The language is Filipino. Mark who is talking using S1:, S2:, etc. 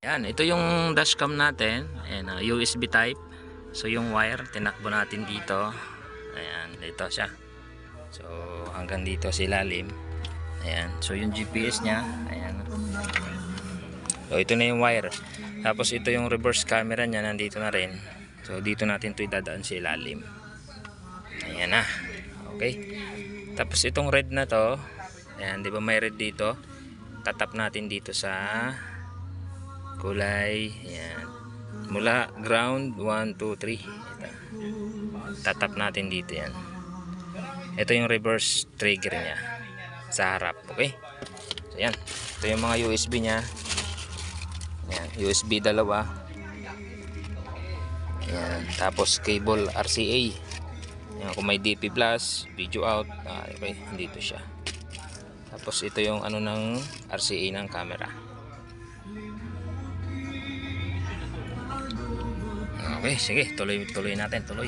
S1: Yan, ito yung dashcam natin. Ayan, USB type. So yung wire, tinakbo natin dito. Ayan, dito siya. So hanggang dito sa ilalim. Ayan, so yung GPS nya. Ayan. So ito na yung wire. Tapos ito yung reverse camera nya, nandito na rin. So dito natin ito idadaan sa ilalim. Ayan na. Okay. Tapos itong red na to. Ayan, di ba may red dito? Tatap natin dito sa kulay. Ayan. Mula ground 1, 2, 3. Ito. Tatap natin dito yan. Ito yung reverse trigger nya sa harap. Okay. So yan. Ito yung mga USB nya. Ayan. USB dalawa. Ayan. Tapos cable RCA. Ayan. Kung may DP plus, video out. Okay. Dito siya. Tapos ito yung ano ng RCA ng camera. Okay, sige, tuloy natin, tuloy.